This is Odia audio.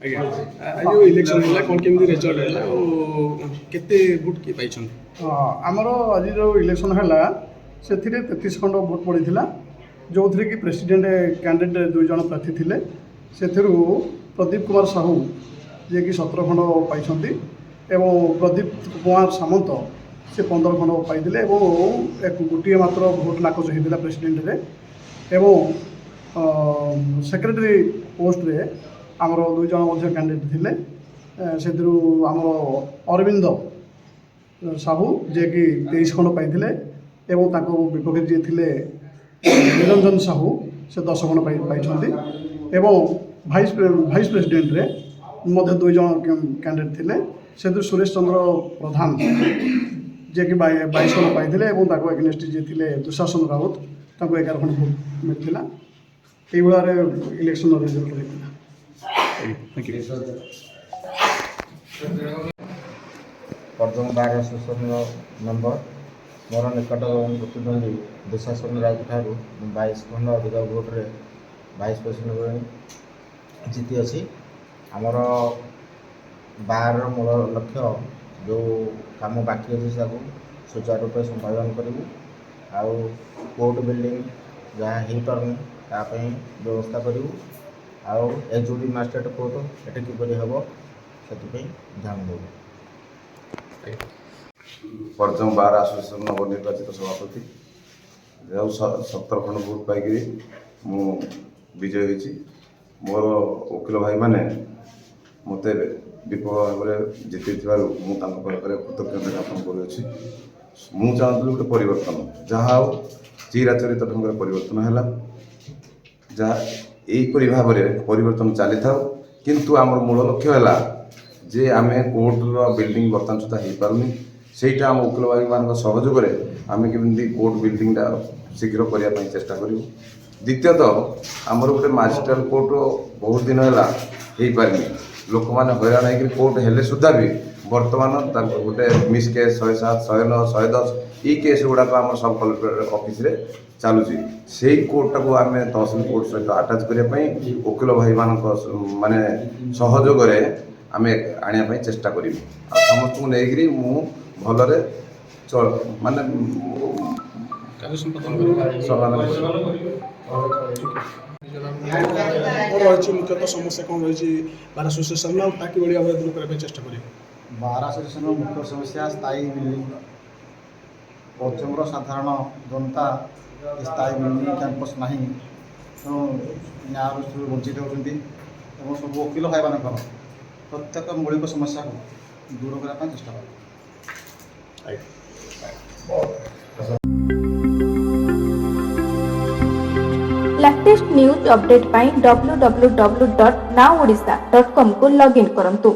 ଆଜ୍ଞା ଆଜି ଯେଉଁ ଇଲେକ୍ସନ୍ ହେଲା କ'ଣ କେମିତି ରେଜଲ୍ଟ ହେଲା ଆଉ କେତେ ଭୋଟ୍ କିଏ ପାଇଛନ୍ତି? ଆମର ଆଜି ଯେଉଁ ଇଲେକ୍ସନ୍ ହେଲା ସେଥିରେ 33 ଖଣ୍ଡ ଭୋଟ୍ ପଡ଼ିଥିଲା, ଯେଉଁଥିରେ କି ପ୍ରେସିଡେଣ୍ଟ କ୍ୟାଣ୍ଡିଡେଟ୍ 2 ଜଣ ପ୍ରାର୍ଥୀ ଥିଲେ। ସେଥିରୁ ପ୍ରଦୀପ କୁମାର ସାହୁ ଯିଏକି 17 ଖଣ୍ଡ ପାଇଛନ୍ତି ଏବଂ ପ୍ରଦୀପ କୁମାର ସାମନ୍ତ ସେ 15 ଖଣ୍ଡ ପାଇଥିଲେ ଏବଂ ଗୋଟିଏ ମାତ୍ର ଭୋଟ୍ ନାକଚ ହୋଇଥିଲା ପ୍ରେସିଡେଣ୍ଟରେ। ଏବଂ ସେକ୍ରେଟାରୀ ପୋଷ୍ଟରେ ଆମର 2 ଜଣ ମଧ୍ୟ କ୍ୟାଣ୍ଡିଡେଟ୍ ଥିଲେ। ସେଥିରୁ ଆମର ଅରବିନ୍ଦ ସାହୁ ଯିଏକି 23 ଖଣ୍ଡ ପାଇଥିଲେ ଏବଂ ତାଙ୍କ ବିପକ୍ଷରେ ଯିଏ ଥିଲେ ନିରଞ୍ଜନ ସାହୁ ସେ 10 ଖଣ୍ଡ ପାଇଛନ୍ତି। ଏବଂ ଭାଇସ୍ ପ୍ରେସିଡେଣ୍ଟରେ ମଧ୍ୟ 2 ଜଣ କ୍ୟାଣ୍ଡିଡେଟ୍ ଥିଲେ। ସେଥିରୁ ସୁରେଶ ଚନ୍ଦ୍ର ପ୍ରଧାନ ଯିଏକି 22 ଖଣ୍ଡ ପାଇଥିଲେ ଏବଂ ତାଙ୍କ ଏଗେନେଷ୍ଟ ଯିଏ ଥିଲେ ଦୁଶାସନ ରାଉତ ତାଙ୍କୁ 11 ଖଣ୍ଡ ଭୋଟ୍ ମିଳିଥିଲା। ଏଇଭଳିଆରେ ଇଲେକ୍ସନ୍ର ରେଜଲ୍ଟ ହେଇଥିଲା। ପର୍ଜଙ୍ଗ ବାର ଆସୋସିଏସନ୍ର ମେମ୍ବର ମୋର ନିକଟ ପ୍ରତିଦ୍ୱନ୍ଦ୍ୱୀ ଦୁଶାସନ ରାଉତ ଠାରୁ 22 ଖଣ୍ଡ ଅଧିକ ଭୋଟ୍ରେ ଭାଇସ୍ ପ୍ରେସିଡେଣ୍ଟ ଜିତିଅଛି। ଆମର ବାରର ମୂଳ ଲକ୍ଷ୍ୟ ଯେଉଁ କାମ ବାକି ଅଛି ତାକୁ ସୁଚାରୁ ରୂପେ ସମ୍ପାଦନ କରିବୁ, ଆଉ କୋର୍ଟ ବିଲ୍ଡିଂ ଯାହା ହେଇପାରୁନି ତା ପାଇଁ ବ୍ୟବସ୍ଥା କରିବୁ, ଆଉ ଏଚଓଡି ମାଜିଷ୍ଟ୍ରେଟ୍ କୋର୍ଟ ଏଠି କିପରି ହେବ ସେଥିପାଇଁ ଧ୍ୟାନ ଦେବୁ। ପର୍ଜଙ୍ଗ ବାର ଆସୋସିଏସନ୍ ନବନିର୍ବାଚିତ ସଭାପତି ଆଉ 17 ଖଣ୍ଡ ଭୋଟ୍ ପାଇକରି ମୁଁ ବିଜୟ ହୋଇଛି। ମୋର ଓକିଲ ଭାଇମାନେ ମୋତେ ବିଫଳ ଭାବରେ ଜିତେଇଥିବାରୁ ମୁଁ ତାଙ୍କ ପାଖରେ କୃତଜ୍ଞତା ଜ୍ଞାପନ କରୁଅଛି। ମୁଁ ଚାହୁଁଥିଲି ଗୋଟେ ପରିବର୍ତ୍ତନ, ଯାହା ହେଉ ଚିରାଚରିତ ଢଙ୍ଗରେ ପରିବର୍ତ୍ତନ ହେଲା। ଯାହା ଏହିପରି ଭାବରେ ପରିବର୍ତ୍ତନ ଚାଲିଥାଉ, କିନ୍ତୁ ଆମର ମୂଳ ଲକ୍ଷ୍ୟ ହେଲା ଯେ ଆମେ କୋର୍ଟର ବିଲ୍ଡିଂ ବର୍ତ୍ତମାନ ସୁଦ୍ଧା ହେଇପାରୁନି, ସେଇଟା ଆମ ଓକିଲ ଭାଇମାନଙ୍କ ସହଯୋଗରେ ଆମେ କେମିତି କୋର୍ଟ ବିଲ୍ଡିଂଟା ଶୀଘ୍ର କରିବା ପାଇଁ ଚେଷ୍ଟା କରିବୁ। ଦ୍ୱିତୀୟତଃ ଆମର ଗୋଟେ ମାଜିଷ୍ଟ୍ରେଟ୍ କୋର୍ଟ ବହୁତ ଦିନ ହେଲା ହେଇପାରିନି, ଲୋକମାନେ ହଇରାଣ ହେଇକରି କୋର୍ଟ ହେଲେ ସୁଦ୍ଧା ବି ବର୍ତ୍ତମାନ ତାଙ୍କ ଗୋଟେ ମିସ୍ କେସ୍ 107, 109, 110 ଏଇ କେସ୍ ଗୁଡ଼ାକ ଆମର ସବ୍ କଲେକ୍ଟର ଅଫିସରେ ଚାଲୁଛି। ସେଇ କୋର୍ଟଟାକୁ ଆମେ ତହସିଲ କୋର୍ଟ ସହିତ ଆଟାଚ୍ କରିବା ପାଇଁ ଓକିଲ ଭାଇମାନଙ୍କ ମାନେ ସହଯୋଗରେ ଆମେ ଆଣିବା ପାଇଁ ଚେଷ୍ଟା କରିବୁ। ଆଉ ସମସ୍ତଙ୍କୁ ନେଇକରି ମୁଁ ଭଲରେ ମାନେ ସମାଧାନ ରହିଛି ମୁଖ୍ୟତଃ ସମସ୍ୟା କ'ଣ ରହିଛି ବାର ଆସୋସିଏସନ୍ ଆଉ ତା କିଭଳି ଭାବରେ ଦୂର କରିବା ପାଇଁ ଚେଷ୍ଟା କରିବୁ? ବାର ଆସୋସିଏସନ୍ର ମୁଖ୍ୟ ସମସ୍ୟା ସ୍ଥାୟୀ ବିଲ୍ଡିଂ। ପର୍ଜଙ୍ଗର ସାଧାରଣ ଜନତା ସ୍ଥାୟୀ ବିଲ୍ଡିଂ କ୍ୟାମ୍ପସ୍ ନାହିଁ, ତେଣୁ ନ୍ୟାୟ ଦୃଷ୍ଟିରୁ ବଞ୍ଚିତ ହେଉଛନ୍ତି ଏବଂ ସବୁ ଓକିଲ ଭାଇମାନଙ୍କର ପ୍ରତ୍ୟେକ ମୌଳିକ ସମସ୍ୟାକୁ ଦୂର କରିବା ପାଇଁ ଚେଷ୍ଟା କରିବୁ। लेटेस्ट न्यूज अपडेट पाई www.nowodisha.com को लॉगिन करंतु।